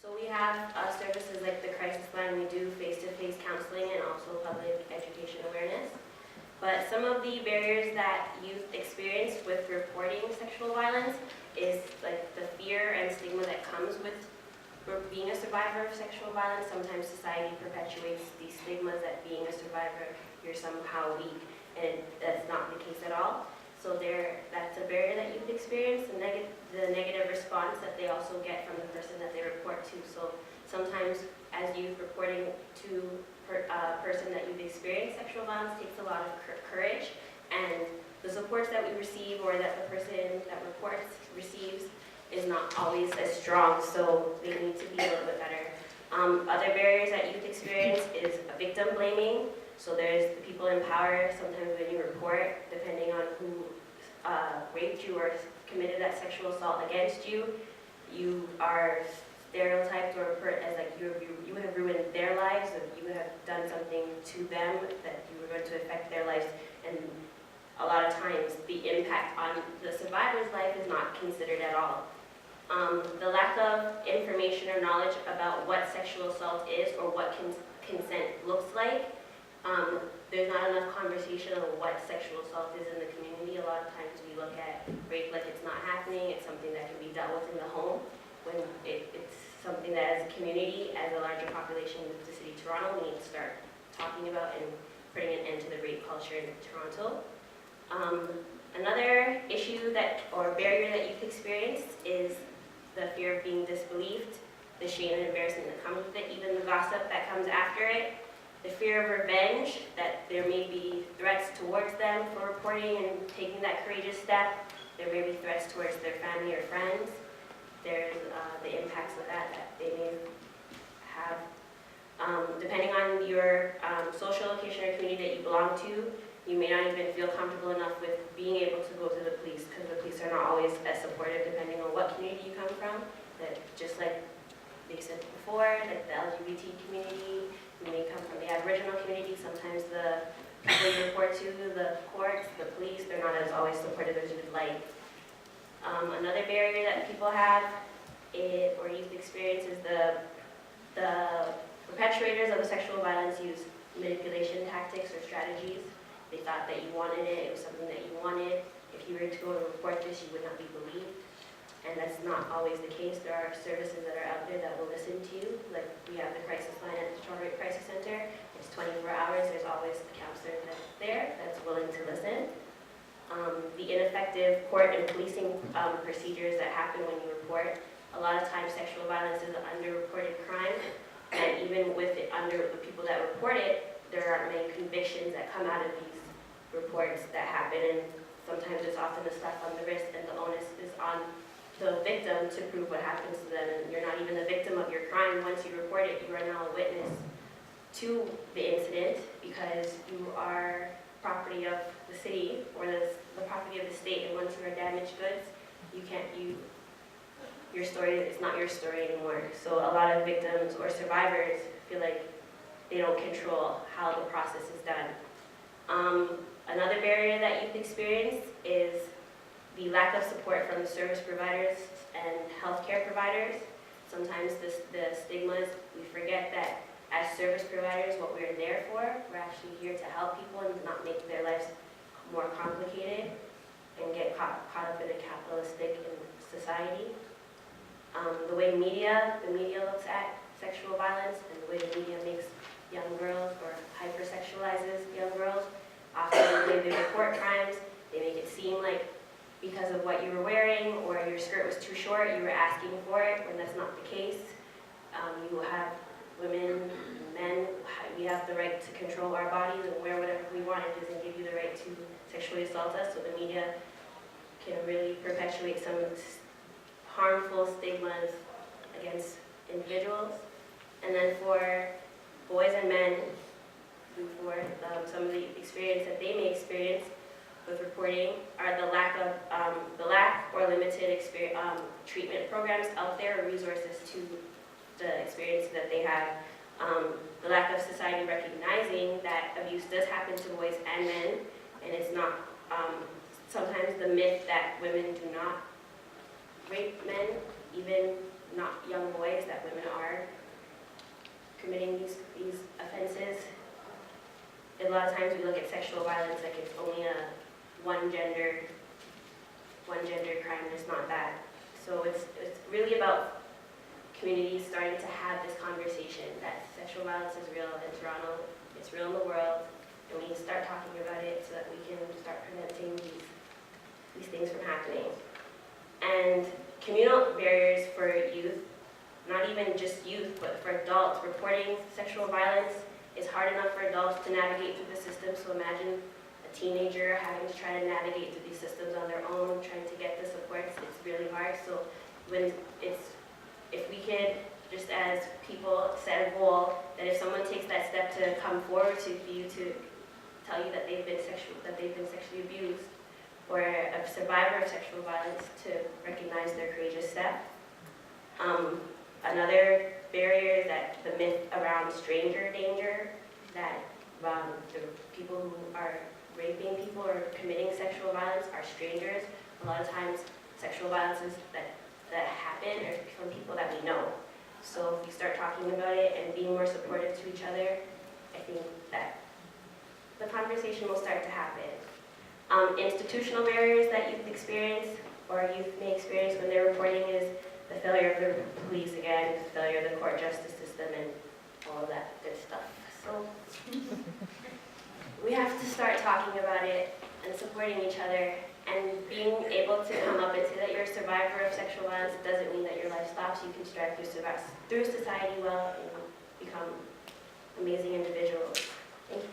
So we have services like the crisis line. We do face-to-face counseling and also public education awareness. But some of the barriers that youth experience with reporting sexual violence is like the fear and stigma that comes with being a survivor of sexual violence. Sometimes society perpetuates these stigmas that being a survivor, you're somehow weak, and that's not the case at all. So that's a barrier that youth experience, the negative response that they also get from the person that they report to. So sometimes as youth reporting to a person that you've experienced sexual violence takes a lot of courage, and the supports that we receive or that the person that reports receives is not always as strong, so they need to be a little bit better. Other barriers that youth experience is victim blaming. So there's the people in power. Sometimes when you report, depending on who raped you or committed that sexual assault against you, you are stereotyped or put as like you have ruined their lives, or you have done something to them that you were going to affect their lives. And a lot of times the impact on the survivor's life is not considered at all. The lack of information or knowledge about what sexual assault is or what consent looks like. There's not enough conversation on what sexual assault is in the community. A lot of times we look at rape like it's not happening. It's something that can be dealt with in the home, when it's something that as a community, as a larger population with the city of Toronto, we need to start talking about and putting an end to the rape culture in Toronto. Another issue or barrier that youth experience is the fear of being disbelieved, the shame and embarrassment that comes with it, even the gossip that comes after it, the fear of revenge, that there may be threats towards them for reporting and taking that courageous step. There may be threats towards their family or friends. There's the impacts of that they may have. Depending on your social location or community that you belong to, you may not even feel comfortable enough with being able to go to the police, because the police are not always as supportive depending on what community you come from. That just like they said before, like the LGBT community, you may come from the Aboriginal community. Sometimes the people you report to, the courts, the police, they're not as always supportive as you would like. Another barrier that people have or youth experience is the perpetrators of the sexual violence use manipulation tactics or strategies. They thought that you wanted it, it was something that you wanted. If you were to go and report this, you would not be believed. And that's not always the case. There are services that are out there that will listen to you. Like we have the crisis line at the Toronto Rape Crisis Center. It's 24 hours. There's always a counselor that's there that's willing to listen. The ineffective court and policing procedures that happen when you report. A lot of times sexual violence is an underreported crime. And even with it under the people that report it, there aren't many convictions that come out of these reports that happen, and sometimes it's often a slap on the wrist, and the onus is on the victim to prove what happens to them, and you're not even the victim of your crime. Once you report it, you are now a witness to the incident, because you are property of the city or the property of the state, and once you are damaged goods, your story is not your story anymore. So a lot of victims or survivors feel like they don't control how the process is done. Another barrier that youth experience is the lack of support from the service providers and healthcare providers. Sometimes the stigmas, we forget that as service providers, what we're there for, we're actually here to help people and not make their lives more complicated and get caught up in a capitalistic society. The way the media looks at sexual violence and the way the media makes young girls or hypersexualizes young girls. Often when they report crimes, they make it seem like because of what you were wearing or your skirt was too short, you were asking for it, when that's not the case. You have women, men, we have the right to control our bodies and wear whatever we want. It doesn't give you the right to sexually assault us, so the media can really perpetuate some harmful stigmas against individuals. And then for boys and men, for some of the experience that they may experience with reporting are the lack or limited treatment programs out there or resources to the experiences that they have. The lack of society recognizing that abuse does happen to boys and men, and it's not sometimes the myth that women do not rape men, even not young boys, that women are committing these offenses. A lot of times we look at sexual violence like it's only a one gender crime, and it's not that. So it's really about communities starting to have this conversation that sexual violence is real in Toronto, it's real in the world, and we need to start talking about it so that we can start preventing these things from happening. And communal barriers for youth, not even just youth, but for adults, reporting sexual violence is hard enough for adults to navigate through the system. So imagine a teenager having to try to navigate through these systems on their own, trying to get the supports. It's really hard. So if we could, just as people, set a goal that if someone takes that step to come forward to you to tell you that they've been sexually abused, or a survivor of sexual violence, to recognize their courageous step. Another barrier is that the myth around stranger danger, that the people who are raping people or committing sexual violence are strangers. A lot of times sexual violences that happen are from people that we know. So if we start talking about it and being more supportive to each other, I think that the conversation will start to happen. Institutional barriers that youth experience or youth may experience when they're reporting is the failure of the police again, the failure of the court justice system, and all of that good stuff. So we have to start talking about it and supporting each other, and being able to come up and say that you're a survivor of sexual violence doesn't mean that your life stops. You can strive through society well and become amazing individuals. Thank you.